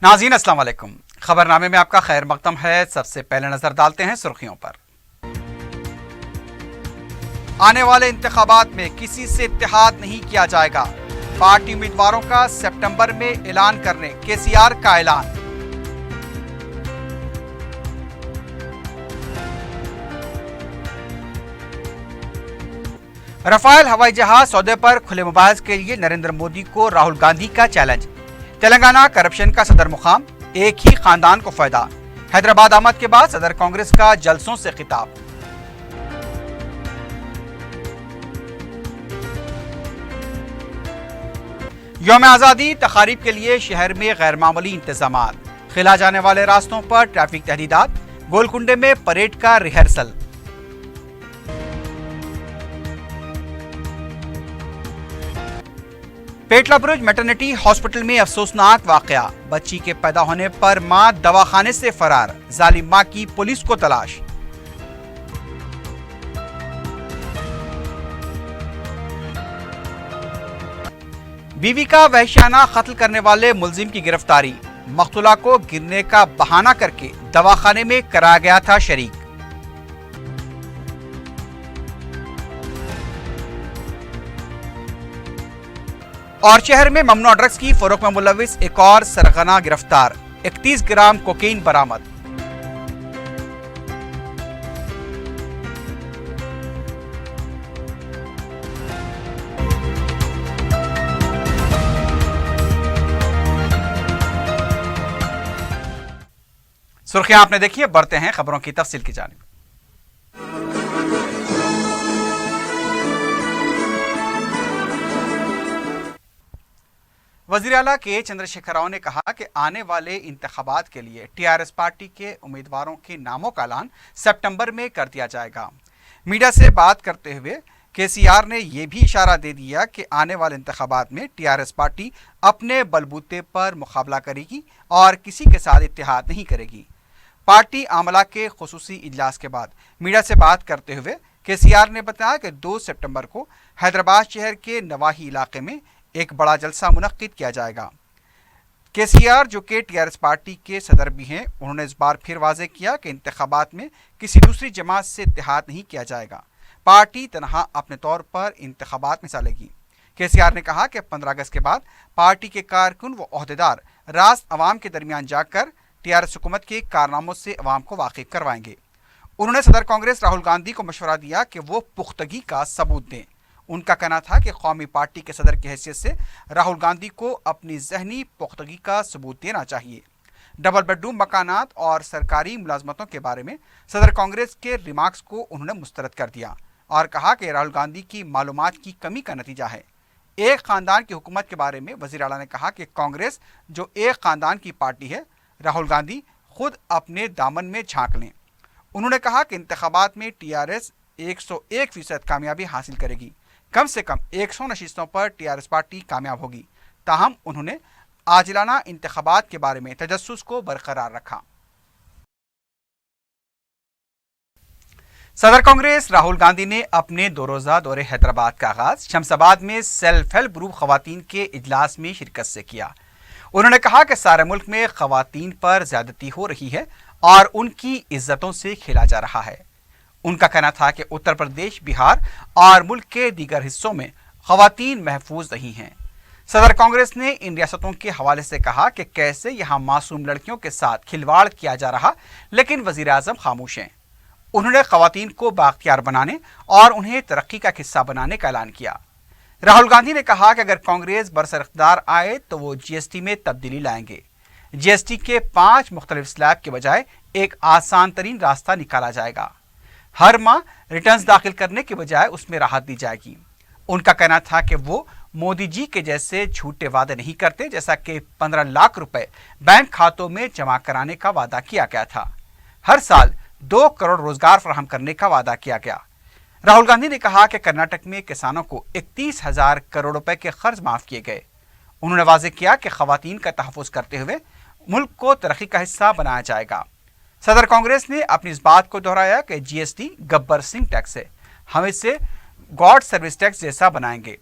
नाज़रीन अस्सलाम वालेकुम। खबरनामे में आपका खैर मकदम है। सबसे पहले नजर डालते हैं सुर्खियों पर। आने वाले इंतखाबात में किसी से इत्तेहाद नहीं किया जाएगा। पार्टी उम्मीदवारों का सितंबर में ऐलान करने केसीआर का ऐलान। रफाल हवाई जहाज सौदे पर खुले मुबाहिस के लिए नरेंद्र मोदी को राहुल गांधी का चैलेंज। तेलंगाना करप्शन का सदर मुकाम, एक ही खानदान को फायदा। हैदराबाद आमद के बाद सदर कांग्रेस का जलसों से खिताब। यौम आज़ादी तकारीब के लिए शहर में गैर मामूली इंतजामात। खिला जाने वाले रास्तों पर ट्रैफिक तहदीदात। गोलकुंडे में परेड का रिहर्सल। पेटला बुरुज मैटरनिटी हॉस्पिटल में अफसोसनाक वाकया। बच्ची के पैदा होने पर मां दवाखाने से फरार। जालिम मां की पुलिस को तलाश। बीवी का वहशियाना कत्ल करने वाले मुलजिम की गिरफ्तारी। मकतूला को गिरने का बहाना करके दवाखाने में कराया गया था शरीक। और शहर में ममनुआ ड्रग्स की फरोख्त में मुलविस एक और सरगना गिरफ्तार। 31 ग्राम कोकीन बरामद। सुर्खियां आपने देखी है, बढ़ते हैं खबरों की तफसील की जानिब। वज़ीर आला के चंद्रशेखर राव ने कहा कि आने वाले इंतखाबात के लिए टीआरएस पार्टी के उम्मीदवारों के नामों का ऐलान सितंबर में कर दिया जाएगा। मीडिया से बात करते हुए केसीआर ने यह भी इशारा दे दिया कि आने वाले इंतखाबात में टीआरएस पार्टी अपने बलबूते पर मुकाबला करेगी और किसी के साथ इत्तेहाद नहीं करेगी। पार्टी आमला के खुसूसी इजलास के बाद मीडिया से बात करते हुए केसीआर ने बताया कि 2 सितंबर को हैदराबाद शहर के नवाही इलाके में एक बड़ा जलसा मुनक्किद किया जाएगा। केसीआर, जो कि टीआरएस पार्टी के सदर भी हैं, उन्होंने इस बार फिर वाज़ेह किया कि इंतखाबात में किसी दूसरी जमात से इत्तेहाद नहीं किया जाएगा। पार्टी तनहा अपने तौर पर इंतखाबात में चलेगी। केसीआर ने कहा कि 15 अगस्त के बाद पार्टी के कारकुन व ओहदेदार रास्त अवाम के दरमियान जाकर टीआरएस हुकूमत के कारनामों से अवाम को वाकिफ करवाएंगे। उन्होंने सदर कांग्रेस राहुल गांधी को मशवरा दिया कि वो पुख्तगी का सबूत दें। उनका कहना था कि कौमी पार्टी के सदर की हैसियत से राहुल गांधी को अपनी जहनी पुख्तगी का सबूत देना चाहिए। डबल बेडरूम मकानात और सरकारी मुलाजमतों के बारे में सदर कांग्रेस के रिमार्क्स को उन्होंने मुस्तरद कर दिया और कहा कि राहुल गांधी की मालूमात की कमी का नतीजा है। एक खानदान की हुकूमत के बारे में वज़ीर आला ने कहा कि कांग्रेस जो एक खानदान की पार्टी है, राहुल गांधी खुद अपने दामन में झांक लें। उन्होंने कहा कि इंतखाबात में टीआरएस 101% कामयाबी हासिल करेगी। कम से कम 100 नशिस्तों पर टीआरएस पार्टी कामयाब होगी। ताहम उन्होंने आजिलाना इंतखाबात के बारे में तजस्सुस को बरकरार रखा। सदर कांग्रेस राहुल गांधी ने अपने 2 रोज़ा दौरे हैदराबाद का आगाज शमशाबाद में सेल्फ हेल्प ग्रुप खवातीन के इजलास में शिरकत से किया। उन्होंने कहा कि सारे मुल्क में खवातीन पर ज्यादती हो रही है और उनकी इज्जतों से खेला जा रहा है। उनका कहना था कि उत्तर प्रदेश, बिहार और मुल्क के दीगर हिस्सों में खवातीन महफूज नहीं हैं। सदर कांग्रेस ने इन रियासतों के हवाले से कहा कि कैसे यहाँ मासूम लड़कियों के साथ खिलवाड़ किया जा रहा, लेकिन वजीर आजम खामोश हैं। उन्होंने खवातीन को बाख्तियार बनाने और उन्हें तरक्की का हिस्सा बनाने का ऐलान किया। राहुल गांधी ने कहा कि अगर कांग्रेस बरसर इख्तियार आए तो वो जीएसटी में तब्दीली लाएंगे। जीएसटी के 5 मुख्तलिफ स्लैब के बजाय एक आसान तरीन रास्ता निकाला जाएगा। हर माह रिटर्न्स दाखिल करने के बजाय उसमें राहत दी जाएगी। उनका कहना था कि वो मोदी जी के जैसे झूठे वादे नहीं करते, जैसा कि 15 लाख रुपए बैंक खातों में जमा कराने का वादा किया गया था। हर साल 2 करोड़ रोजगार फराहम करने का वादा किया गया। राहुल गांधी ने कहा कि कर्नाटक में किसानों को 31,000 करोड़ रुपए के कर्ज माफ किए गए। उन्होंने वाज़ेह किया कि खवातीन का तहफ़्फ़ुज़ करते हुए मुल्क को तरक्की का हिस्सा बनाया जाएगा। सदर कांग्रेस ने अपनी इस बात को दोहराया कि जीएसटी गब्बर सिंह टैक्स है, हम इसे गॉड सर्विस टैक्स जैसा बनाएंगे।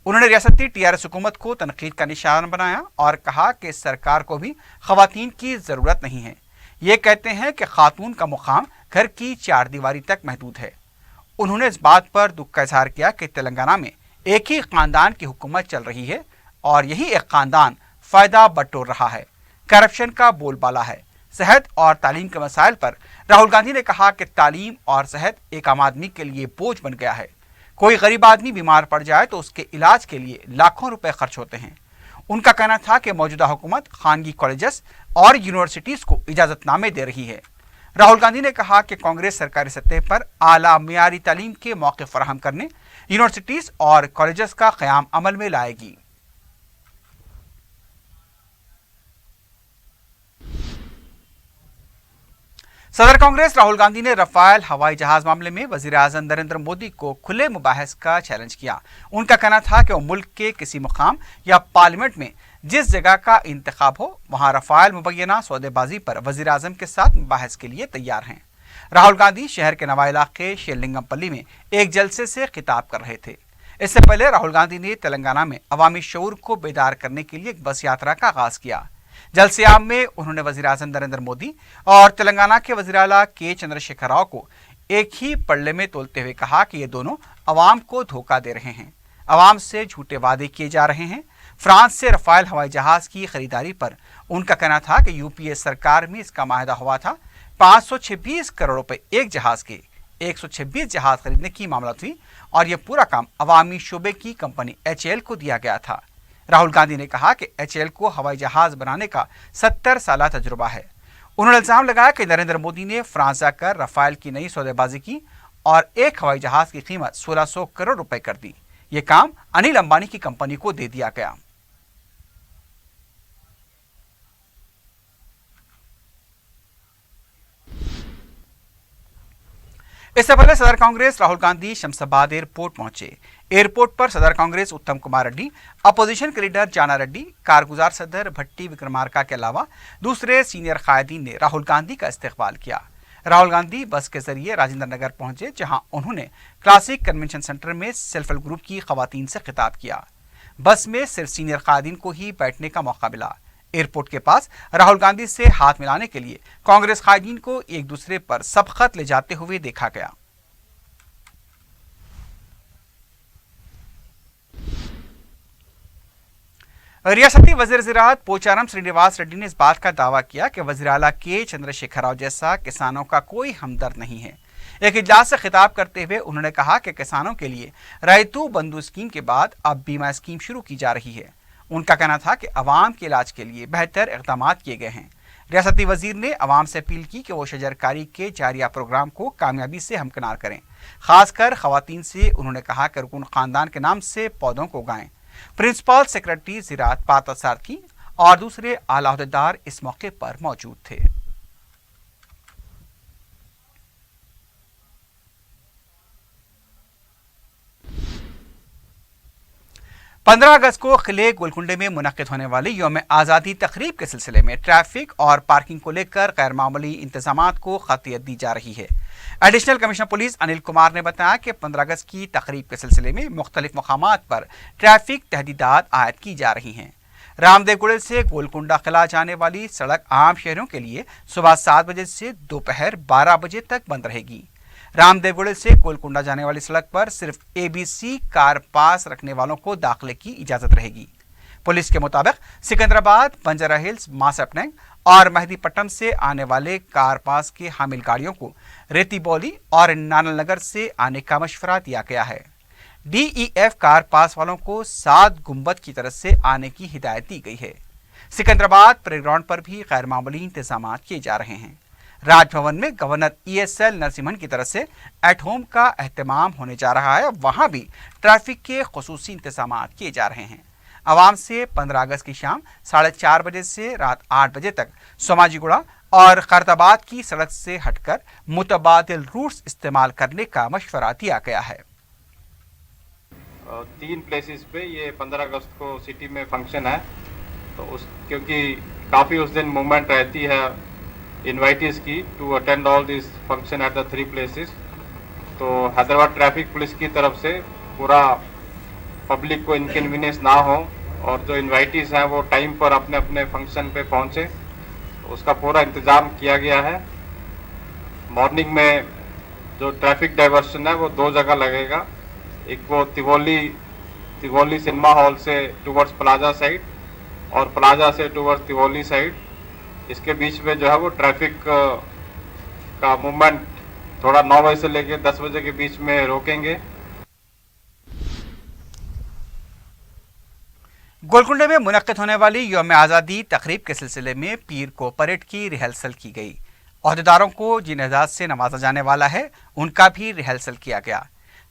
उन्होंने रियासती टीआरएस हुकूमत को तनकीद का निशान बनाया और कहा कि सरकार को भी खवातीन की ज़रूरत नहीं है। ये कहते हैं कि खातून का मुकाम घर की चार दीवारी तक महदूद है। उन्होंने इस बात पर दुख का इजहार किया कि तेलंगाना में एक ही खानदान की हुकूमत चल रही है और यही एक खानदान फ़ायदा बटोर रहा है, करप्शन का बोलबाला है। सेहत और तालीम के मसाइल पर राहुल गांधी ने कहा कि तालीम और सेहत एक आम आदमी के लिए बोझ बन गया है। कोई गरीब आदमी बीमार पड़ जाए तो उसके इलाज के लिए लाखों रुपए खर्च होते हैं। उनका कहना था कि मौजूदा हुकूमत खानगी कॉलेजेस और यूनिवर्सिटीज को इजाजतनामे दे रही है। राहुल गांधी ने कहा कि कांग्रेस सरकारी सतह पर आला मियारी तालीम के मौके फराहम करने यूनिवर्सिटीज और कॉलेजेस का क़याम अमल में लाएगी। सदर कांग्रेस राहुल गांधी ने रफाल हवाई जहाज मामले में वजीर आजम नरेंद्र मोदी को खुले मुबाहस का चैलेंज किया। उनका कहना था कि वो मुल्क के किसी मुकाम या पार्लियामेंट में जिस जगह का इंतखाब हो वहां रफाल मुबैना सौदेबाजी पर वजीर आजम के साथ मुबाहस के लिए तैयार हैं। राहुल गांधी शहर के नवा इलाके शेरलिंगमपल्ली में एक जलसे से खिताब कर रहे थे। इससे पहले राहुल गांधी ने तेलंगाना में अवामी शऊर को बेदार करने के लिए एक बस यात्रा का आगाज किया। जलसियाम में उन्होंने वजीर आजम नरेंद्र मोदी और तेलंगाना के वजीर आला के चंद्रशेखर राव को एक ही पल्ले में तोलते हुए कहा कि ये दोनों अवाम को धोखा दे रहे हैं, अवाम से झूठे वादे किए जा रहे हैं। फ्रांस से रफाल हवाई जहाज की खरीदारी पर उनका कहना था कि यूपीए सरकार में इसका माहिदा हुआ था। 526 करोड़ रुपए एक जहाज के 126 जहाज खरीदने की मामला थी और यह पूरा काम अवामी शोबे की कंपनी HAL को दिया गया था। राहुल गांधी ने कहा कि HAL को हवाई जहाज बनाने का 70 साल तजुर्बा है। उन्होंने इल्जाम लगाया कि नरेंद्र मोदी ने फ्रांस जाकर रफाल की नई सौदेबाजी की और एक हवाई जहाज की कीमत 1600 करोड़ रुपए कर दी। ये काम अनिल अंबानी की कंपनी को दे दिया गया। इससे पहले सदर कांग्रेस राहुल गांधी शमशाबाद एयरपोर्ट पहुंचे। एयरपोर्ट पर सदर कांग्रेस उत्तम कुमार रेड्डी, अपोजिशन के लीडर जाना रेड्डी, कारगुजार सदर भट्टी विक्रमार्का के अलावा दूसरे सीनियर कायदीन ने राहुल गांधी का इस्तकबाल किया। राहुल गांधी बस के जरिए राजेंद्र नगर पहुंचे, जहां उन्होंने क्लासिक कन्वेंशन सेंटर में सेल्फ हेल्प ग्रुप की खवातीन से खिताब किया। बस में सिर्फ सीनियर कायदीन को ही बैठने का मौका मिला। एयरपोर्ट के पास राहुल गांधी से हाथ मिलाने के लिए कांग्रेस कायदीन को एक दूसरे पर सबखत ले जाते हुए देखा गया। रियासती वजीर ज़राअत पोचारम श्रीनिवास रेड्डी ने इस बात का दावा किया कि वज़ीर आला के चंद्रशेखर राव जैसा किसानों का कोई हमदर्द नहीं है। एक इजलास से खिताब करते हुए उन्होंने कहा कि किसानों के लिए रैतू बंधु स्कीम के बाद अब बीमा स्कीम शुरू की जा रही है। उनका कहना था कि अवाम के इलाज के लिए बेहतर इक़दाम किए गए हैं। रियासती वजीर ने अवाम से अपील की कि वो शजरकारी के जारिया प्रोग्राम को कामयाबी से हमकिनार करें। खासकर खवातीन से उन्होंने कहा कि रुकन खानदान के नाम से पौधों को उगाएं। प्रिंसिपल सेक्रेटरी ज़राअत पाता सारकी और दूसरे आला अहदेदार इस मौके पर मौजूद थे। 15 अगस्त को किले गोलकुंडे में मुनक्किद होने वाली यौम आज़ादी तकरीब के सिलसिले में ट्रैफिक और पार्किंग को लेकर गैर मामूली इंतजामात को खतियत दी जा रही है। Additional commissioner police Anil Kumar ने बताया कि 15 अगस्त की तकरीब के सिलसिले में मुख्तलिफ मकामात पर ट्रैफिक तहदीदात आयद की जा रही हैं। रामदेवगुड़े से गोलकुंडा किला जाने वाली सड़क आम शहरों के लिए सुबह 7 बजे से दोपहर 12 बजे तक बंद रहेगी। रामदेवगुड़े से गोलकुंडा जाने वाली सड़क पर सिर्फ ABC कार पास रखने वालों को दाखिले की इजाजत रहेगी। पुलिस के मुताबिक सिकंदराबाद, बंजारा हिल्स, मासपनेंग और मेहदीपट्टनम से आने वाले कार पास के हामिल गाड़ियों को रेतीबौली और नानल नगर से आने का मशवरा दिया गया है। DEF कार पास वालों को 7 गुंबद की तरफ से आने की हिदायत दी गई है। सिकंदराबाद परेड ग्राउंड पर भी गैर मामूली इंतजाम किए जा रहे हैं। राजभवन में गवर्नर ESL नरसिम्हन की तरफ से एट होम का एहतमाम होने जा रहा है। वहां भी ट्रैफिक के खुसूसी इंतजाम किए जा रहे हैं। आवाम से 15 अगस्त की शाम 4:30 बजे से रात 8 बजे तक सोमाजीगुड़ा और खैरताबाद की सड़क से हटकर मुतबादिल रूट्स इस्तेमाल करने का मशवरा दिया गया है। 3 प्लेसेस पे ये 15 अगस्त को सिटी में फंक्शन है, तो क्योंकि काफ़ी उस दिन मूवमेंट रहती है इनवाइटीज की to attend all this function at the 3 places. तो हैदराबाद ट्रैफिक पुलिस की तरफ से पूरा पब्लिक को इनकन्वीनियंस ना हो और जो इन्वाइटीज हैं वो टाइम पर अपने अपने फंक्शन पे पहुंचे, उसका पूरा इंतज़ाम किया गया है। मॉर्निंग में जो ट्रैफिक डाइवर्शन है वो 2 जगह लगेगा, एक वो तिवोली सिनेमा हॉल से टूवर्ड्स प्लाजा साइड और प्लाजा से टूवर्ड्स तिवोली साइड। इसके बीच में जो है वो ट्रैफिक का मूवमेंट थोड़ा 9 बजे से लेकर 10 बजे के बीच में रोकेंगे। गोलकुंडे में मुनक्किद होने वाली यौम आज़ादी तकरीब के सिलसिले में पीर को परेड की रिहर्सल की गई। ओहदेदारों को जिन एजाज से नवाजा जाने वाला है उनका भी रिहर्सल किया गया।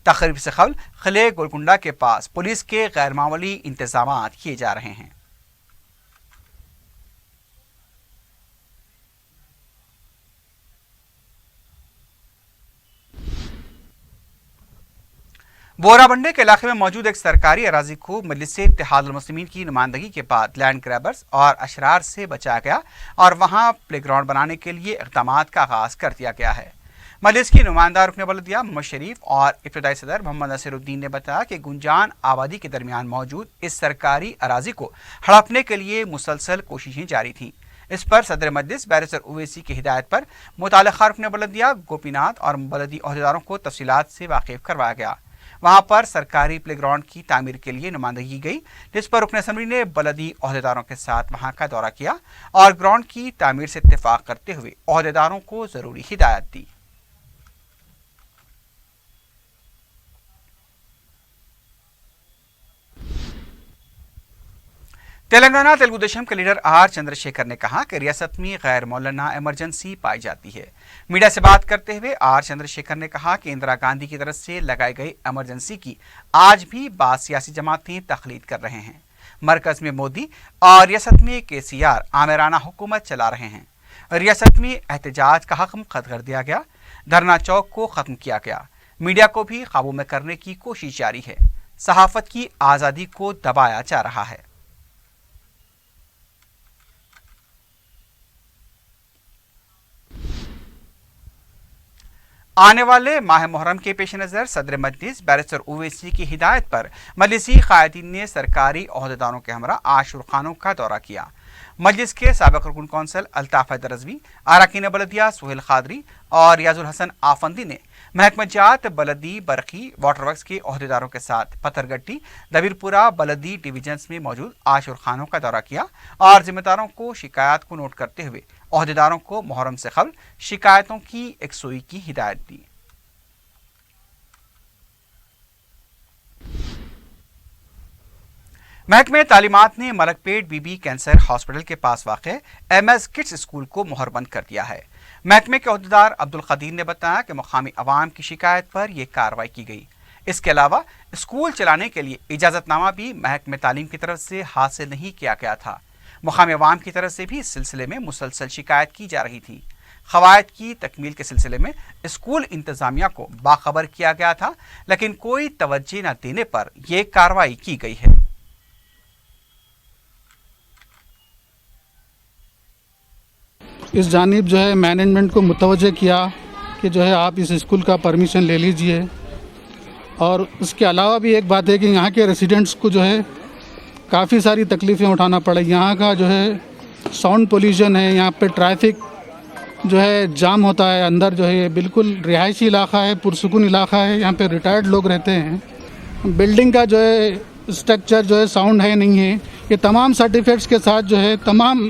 तकरीब से कबल खिले गोलकुंडा के पास पुलिस के गैर मामूली इंतजाम किए जा रहे हैं। बोराबंडे के इलाके में मौजूद एक सरकारी अराजी को मजलिस इत्तेहादुल मुस्लिमीन की नुमाइंदगी के बाद लैंड ग्रैबर्स और अशरार से बचाया गया और वहां प्ले ग्राउंड बनाने के लिए इक़दाम का आगाज कर दिया गया है। मजलिस की नुमाइंदा रुकन बल्दिया मोहम्मद शरीफ और इब्तदाई सदर मोहम्मद नसीरुद्दीन ने बताया कि गुंजान आबादी के दरमियान मौजूद इस सरकारी अराजी को हड़पने के लिए मुसलसल कोशिशें जारी थीं। इस पर सदर मजलिस बैरिस्टर ओवैसी की हिदायत पर मुताल्लिक़ा रुकन बल्दिया गोपीनाथ और बलदी ओहदेदारों को तफसीलात से वाकिफ करवाया गया। वहां पर सरकारी प्ले ग्राउंड की तामीर के लिए नुमाइंदगी की गई, जिस पर रुकन असम्बली ने बलदी ओहदेदारों के साथ वहां का दौरा किया और ग्राउंड की तामीर से इत्तेफाक करते हुए ओहदेदारों को जरूरी हिदायत दी। तेलंगाना तेलुगु देशम के लीडर आर चंद्रशेखर ने कहा कि रियासत में गैर मौलाना इमरजेंसी पाई जाती है। मीडिया से बात करते हुए आर चंद्रशेखर ने कहा कि इंदिरा गांधी की तरफ से लगाई गई इमरजेंसी की आज भी बाद सियासी जमातें तखलीद कर रहे हैं। मरकज में मोदी और रियासत में केसीआर आमिराना हुकूमत चला रहे हैं। रियासत में एहतजाज का हक खत्म कर दिया गया, धरना चौक को खत्म किया गया, मीडिया को भी काबू में करने की कोशिश जारी है, सहाफत की आज़ादी को दबाया जा रहा है। आने वाले माह मुहर्रम के पेश नज़र सदर मजलिस बैरिस्टर ओवैसी की हिदायत पर मजलिसी कायदीन ने सरकारी ओहदेदारों के हमरा आशुर खानों का दौरा किया। मजलिस के साबिक रुकन कौंसल अल्ताफ हैदर रज़वी, अरकान बलदिया सुहेल खादरी और रियाजुल हसन आफंदी ने महकमा जात बलदी बरखी वाटर वर्क्स के ओहदेदारों के साथ पत्थरगट्टी दबीरपुरा बलदी डिवीजन्स में मौजूद आशुर खानों का दौरा किया और जिम्मेदारों को शिकायत को नोट करते हुए ओहदेदारों को मुहर्रम से कबल शिकायतों की यकसुई की हिदायत दी। महकमे तालीमात ने मलकपेट बीबी कैंसर हॉस्पिटल के पास वाक़े MS किड्स स्कूल को मुहरबंद कर दिया है। महकमे के ओहदेदार अब्दुल कदीर ने बताया कि मुकामी अवाम की शिकायत पर यह कार्रवाई की गई। इसके अलावा स्कूल चलाने के लिए इजाज़तनामा भी महकमे तालीम की तरफ से हासिल नहीं किया गया था। मुकामी अवाम की तरफ से भी इस सिलसिले में मुसलसल शिकायत की जा रही थी। क़वायद की तकमील के सिलसिले में स्कूल इंतज़ामिया को बाखबर किया गया था, लेकिन कोई तवज्जो न देने पर यह कार्रवाई की गई है। इस जानिब जो है मैनेजमेंट को मुतवज्जो किया कि जो है आप इस स्कूल का परमिशन ले लीजिए। और उसके अलावा भी एक बात है कि यहाँ के रेसिडेंट्स को जो है काफ़ी सारी तकलीफ़ें उठाना पड़े। यहाँ का जो है साउंड पोल्यूशन है, यहाँ पे ट्रैफिक जो है जाम होता है। अंदर जो है बिल्कुल रिहायशी इलाका है, पुरसुकून इलाका है, यहाँ पे रिटायर्ड लोग रहते हैं। बिल्डिंग का जो है स्ट्रक्चर जो है साउंड है नहीं है। ये तमाम सर्टिफिकेट्स के साथ जो है तमाम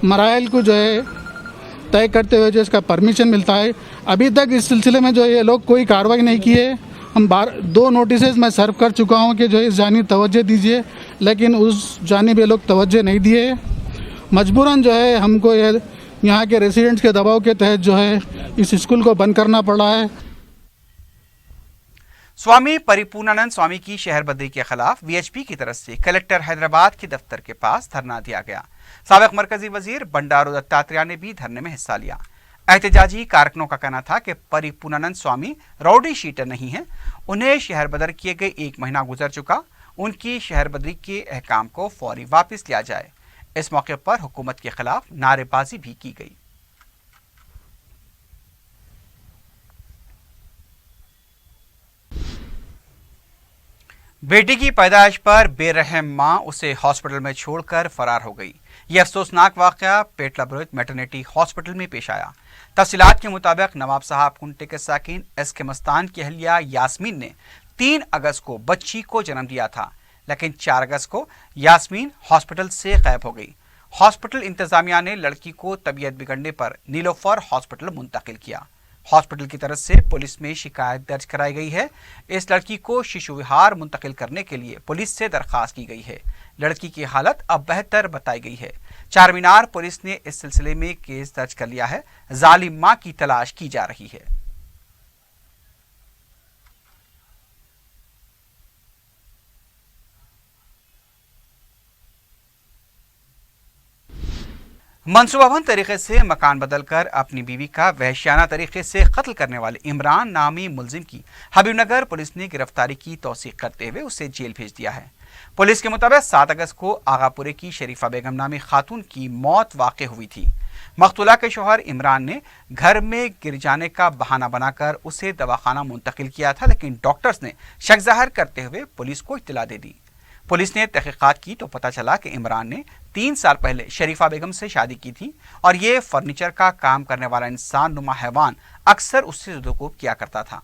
मराइल को जो है तय करते हुए जो इसका परमिशन मिलता है। अभी तक इस सिलसिले में जो ये लोग कोई कार्रवाई नहीं की है। हम 2 नोटिस मैं सर्व कर चुका हूँ कि जो इस जानिब तवज्जो दीजिए, लेकिन उस जानिब ये लोग तवज्जो नहीं दिए। मजबूरन जो है हमको ये यहाँ के रेसिडेंट्स के दबाव के तहत जो है इस स्कूल को बंद करना पड़ा है। स्वामी परिपूर्णानंद स्वामी की शहर बदली के खिलाफ VHP की तरफ से कलेक्टर हैदराबाद के दफ्तर के पास धरना दिया गया। साबिक मरकजी वजीर बंडारू दत्तात्रेय ने भी धरने में हिस्सा लिया। एहतजाजी कारकुनों का कहना था कि परिपूर्णानंद स्वामी राउडी शीटर नहीं है, उन्हें शहर बदर किए गए 1 महीना गुजर चुका, उनकी शहर बदली के अहकाम को फौरी वापस लिया जाए। इस मौके पर हुकूमत के खिलाफ नारेबाजी भी की गई। बेटी की पैदाइश पर बेरहम मां उसे हॉस्पिटल में छोड़कर फरार हो गई। यह अफसोसनाक वाकया पेटला बुरुज मैटरनिटी हॉस्पिटल में पेश आया। तफसीलात के मुताबिक नवाब साहब कुंटे के साकिन एस के मस्तान की अहलिया यास्मीन ने 3 अगस्त को बच्ची को जन्म दिया था, लेकिन 4 अगस्त को यास्मीन हॉस्पिटल से गायब हो गई। हॉस्पिटल इंतजामिया ने लड़की को तबीयत बिगड़ने पर नीलोफर हॉस्पिटल मुंतकिल किया। हॉस्पिटल की तरफ से पुलिस में शिकायत दर्ज कराई गई है। इस लड़की को शिशु विहार मुंतकिल करने के लिए पुलिस से दरखास्त की गई है। लड़की की हालत अब बेहतर बताई गई है। चार मीनार पुलिस ने इस सिलसिले में केस दर्ज कर लिया है। जालिम मां की तलाश की जा रही है। मनसूबाबंद तरीके से मकान बदलकर अपनी बीवी का वहशियाना तरीके से कत्ल करने वाले इमरान नामी मुलजिम की हबीबनगर पुलिस ने गिरफ्तारी की तौसीक करते हुए उसे जेल भेज दिया है। पुलिस के मुताबिक 7 अगस्त को आगापुरे की शरीफा बेगम नामी खातून की मौत वाक़ हुई थी। मकतूला के शौहर इमरान ने घर में गिर जाने का बहाना बनाकर उसे दवाखाना मुंतकिल किया था, लेकिन डॉक्टर्स ने शक ज़ाहिर करते हुए पुलिस को इत्तला दे दी। पुलिस ने तहकीकात की तो पता चला कि इमरान ने 3 साल पहले शरीफा बेगम से शादी की थी और ये फर्नीचर का काम करने वाला इंसान नुमा हैवान अक्सर उससे ज़ुदूक़ूब किया करता था।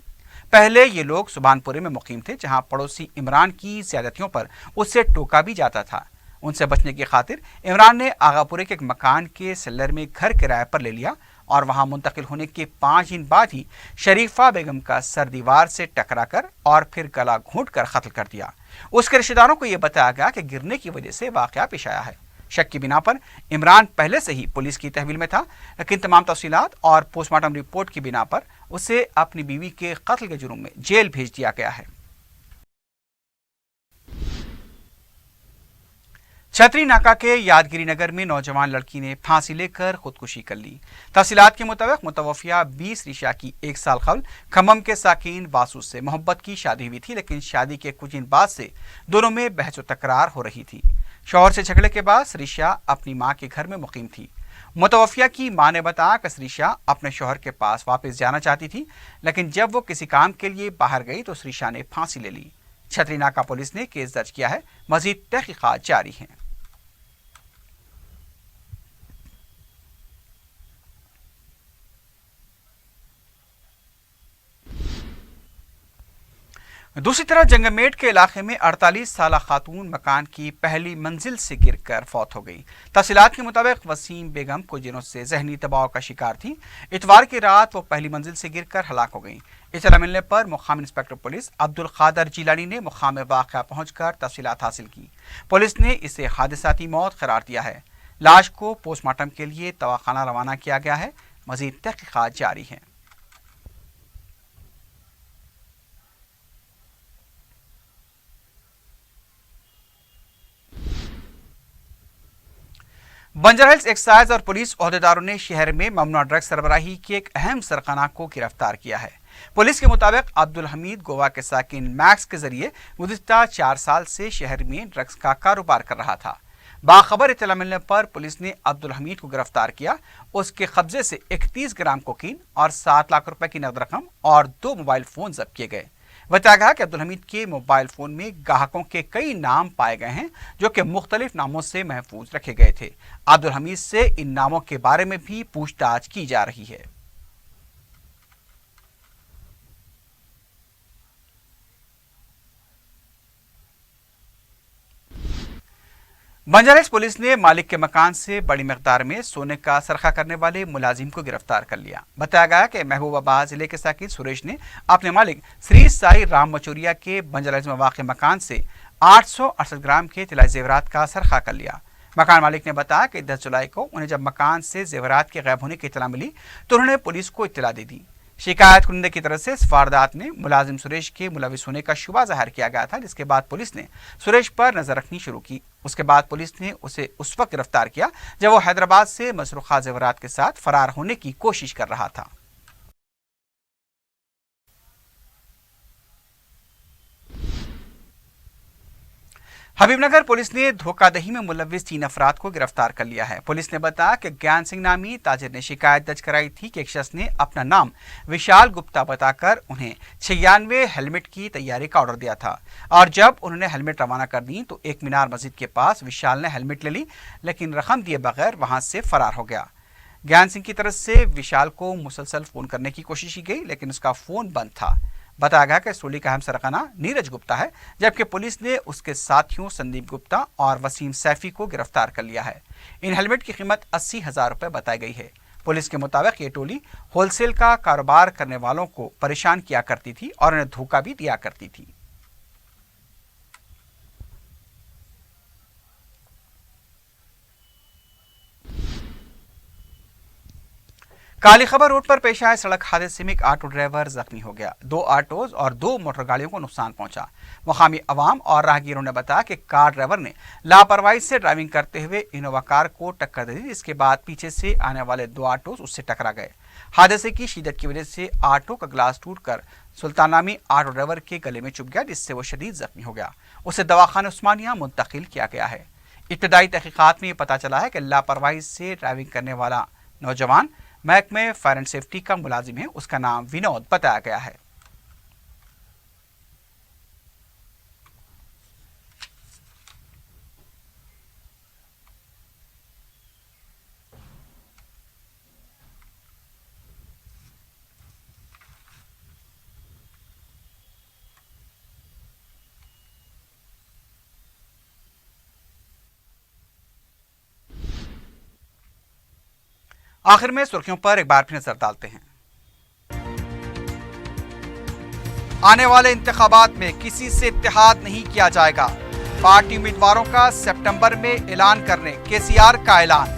पहले ये लोग सुबानपुरे में मुकीम थे, जहां पड़ोसी इमरान की ज़्यादतियों पर उससे टोका भी जाता था। उनसे बचने की खातिर इमरान ने आगापुरे के एक मकान के सेलर में घर किराए पर ले लिया और वहां मुंतकिल होने के 5 दिन बाद ही शरीफा बेगम का सर दीवार से टकरा कर और फिर गला घोंट कर कत्ल कर दिया। उसके रिश्तेदारों को यह बताया गया कि गिरने की वजह से वाकया पेश आया है। शक की बिना पर इमरान पहले से ही पुलिस की तहवील में था, लेकिन तमाम तफसीलात और पोस्टमार्टम रिपोर्ट की बिना पर उसे अपनी बीवी के कत्ल के जुर्म में जेल भेज दिया गया है। छतरी नाका के यादगिरी नगर में नौजवान लड़की ने फांसी लेकर खुदकुशी कर ली। तफसीलात के मुताबिक मुतवफ़िया 20 रिशा की 1 साल कबल खम्मम के साकिन वासु से मोहब्बत की शादी हुई थी, लेकिन शादी के कुछ दिन बाद से दोनों में बहस व तकरार हो रही थी। शौहर से झगड़े के बाद सरीशा अपनी मां के घर में मुकीम थी। मुतवफ़िया की मां ने बताया कि सरीशा अपने शौहर के पास वापस जाना चाहती थी, लेकिन जब वो किसी काम के लिए बाहर गई तो सरीशा ने फांसी ले ली। छतरी नाका पुलिस ने केस दर्ज किया है। मजीद तहकीकात जारी हैं। दूसरी तरफ जंगमेट के इलाके में 48 साला खातून मकान की पहली मंजिल से गिरकर फौत हो गई। तफसीलात के मुताबिक वसीम बेगम कुछ दिनों से जहनी दबाव का शिकार थी। इतवार की रात वो पहली मंजिल से गिरकर हलाक हो गई। इत्तला मिलने पर मुकामी इंस्पेक्टर पुलिस अब्दुल कादर जिलानी ने मुकाम वाक़या पहुंचकर तफसीलात हासिल की। पुलिस ने इसे हादसाती मौत करार दिया है। लाश को पोस्टमार्टम के लिए दवाखाना रवाना किया गया है। मजीद तहकीकात जारी हैं। बंजारा हिल्स एक्साइज और पुलिस ओहदेदारों ने शहर में ममनुआ ड्रग्स सरबराही की एक अहम सरगना को गिरफ्तार किया है। पुलिस के मुताबिक अब्दुल हमीद गोवा के साकिन मैक्स के जरिए गुज़िश्ता 4 साल से शहर में ड्रग्स का कारोबार कर रहा था। बाखबर इत्तला मिलने पर पुलिस ने अब्दुल हमीद को गिरफ्तार किया। उसके कब्जे से 31 ग्राम कोकीन और 7 लाख रुपए की नकद रकम और 2 मोबाइल फोन जब्त किए गए। बताया गया कि अब्दुल हमीद के मोबाइल फोन में ग्राहकों के कई नाम पाए गए हैं, जो कि मुख्तलिफ नामों से महफूज रखे गए थे। अब्दुल हमीद से इन नामों के बारे में भी पूछताछ की जा रही है। बंजारा हिल्स पुलिस ने मालिक के मकान से बड़ी मिकदार में सोने का सरखा करने वाले मुलाजिम को गिरफ्तार कर लिया। बताया गया कि महबूबाबाद जिले के साकिन सुरेश ने अपने मालिक श्री साई राम मचूरिया के बंजारा हिल्स में वाक़ मकान से 868 ग्राम के तिलाई जेवरात का सरखा कर लिया। मकान मालिक ने बताया कि 10 जुलाई को उन्हें जब मकान से जेवरात के गायब होने की इत्तला मिली तो उन्होंने पुलिस को इत्तला दे दी। शिकायत कुंदे की तरफ से इस वारदात में मुलाजिम सुरेश के मुलविस होने का शुबा जाहिर किया गया था, जिसके बाद पुलिस ने सुरेश पर नजर रखनी शुरू की। उसके बाद पुलिस ने उसे उस वक्त गिरफ्तार किया जब वो हैदराबाद से मसरूखा जेवरात के साथ फरार होने की कोशिश कर रहा था। हबीबनगर पुलिस ने धोखाधड़ी में मुलविस 3 अफराद को गिरफ्तार कर लिया है। पुलिस ने बताया कि ज्ञान सिंह नामी ताजिर ने शिकायत दर्ज कराई थी कि एक शख्स ने अपना नाम विशाल गुप्ता बताकर उन्हें 96 हेलमेट की तैयारी का ऑर्डर दिया था और जब उन्होंने हेलमेट रवाना कर दी तो एक मीनार मस्जिद के पास विशाल ने हेलमेट ले ली, लेकिन रकम दिए बगैर वहां से फरार हो गया। ज्ञान सिंह की तरफ से विशाल को मुसलसल फोन करने की कोशिश की गई, लेकिन उसका फोन बंद था। बताया गया कि सोली का अहम सरगना नीरज गुप्ता है, जबकि पुलिस ने उसके साथियों संदीप गुप्ता और वसीम सैफी को गिरफ्तार कर लिया है। इन हेलमेट की कीमत 80,000 रुपये बताई गई है। पुलिस के मुताबिक ये टोली होलसेल का कारोबार करने वालों को परेशान किया करती थी और उन्हें धोखा भी दिया करती थी। काली खबर रोड पर पेश आए सड़क हादसे में एक ऑटो ड्राइवर जख्मी हो गया। 2 ऑटोज और 2 मोटर गाड़ियों को नुकसान पहुंचा। मुकामी अवाम और राहगीरों ने बताया कि कार ड्राइवर ने लापरवाही से ड्राइविंग करते हुए इनोवा कार को टक्कर दे दी, जिसके बाद पीछे से आने वाले 2 ऑटोज उससे टकरा गए। हादसे की शिद्दत की वजह से ऑटो का ग्लास टूटकर सुल्तान नामी ऑटो ड्राइवर के गले में चुभ गया, जिससे वो शदीद जख्मी हो गया। उसे दवाखाना उस्मानिया मुंतकिल किया गया है। इब्तदाई तहकीकात में ये पता चला है कि लापरवाही से ड्राइविंग करने वाला नौजवान महकमे फायर एंड सेफ्टी का मुलाजिम है। उसका नाम विनोद बताया गया है। आखिर में सुर्खियों पर एक बार फिर नजर डालते हैं। आने वाले इंतखाबात में किसी से इत्तेहाद नहीं किया जाएगा। पार्टी उम्मीदवारों का सितंबर में ऐलान करने केसीआर का ऐलान।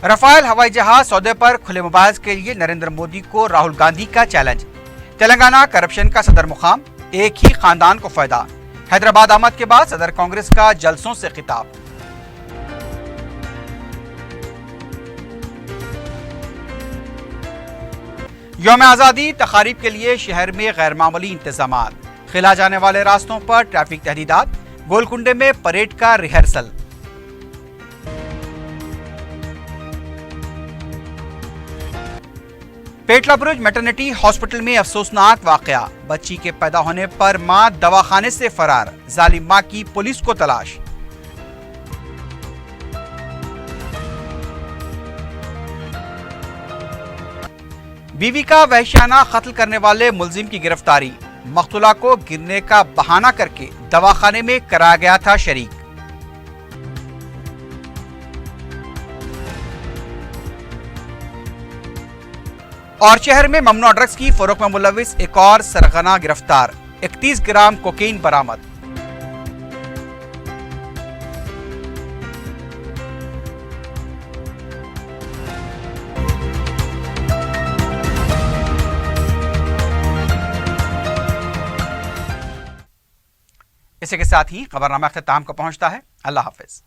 रफाल हवाई जहाज सौदे पर खुले मुबाहिस के लिए नरेंद्र मोदी को राहुल गांधी का चैलेंज। तेलंगाना करप्शन का सदर मुकाम, एक ही खानदान को फायदा। हैदराबाद आमद के बाद सदर कांग्रेस का जलसों से खिताब। यौम आजादी तकारीब के लिए शहर में गैर मामूली इंतजामात। खिला जाने वाले रास्तों पर ट्रैफिक तहदीदात। गोलकुंडे में परेड का रिहर्सल। पेटला बुरुज मैटरनिटी हॉस्पिटल में अफसोसनाक वाकया। बच्ची के पैदा होने पर मां दवाखाने से फरार। जालिम मां की पुलिस को तलाश। बीवी का वहशियाना कत्ल करने वाले मुलजिम की गिरफ्तारी। मकतूला को गिरने का बहाना करके दवाखाने में कराया गया था शरीक। और शहर में ममनुआ ड्रग्स की फरोख्त में मुलविस एक और सरगना गिरफ्तार। 31 ग्राम कोकीन बरामद। इसी के साथ ही खबरनामा अख्ताम को पहुंचता है। अल्लाह हाफिज।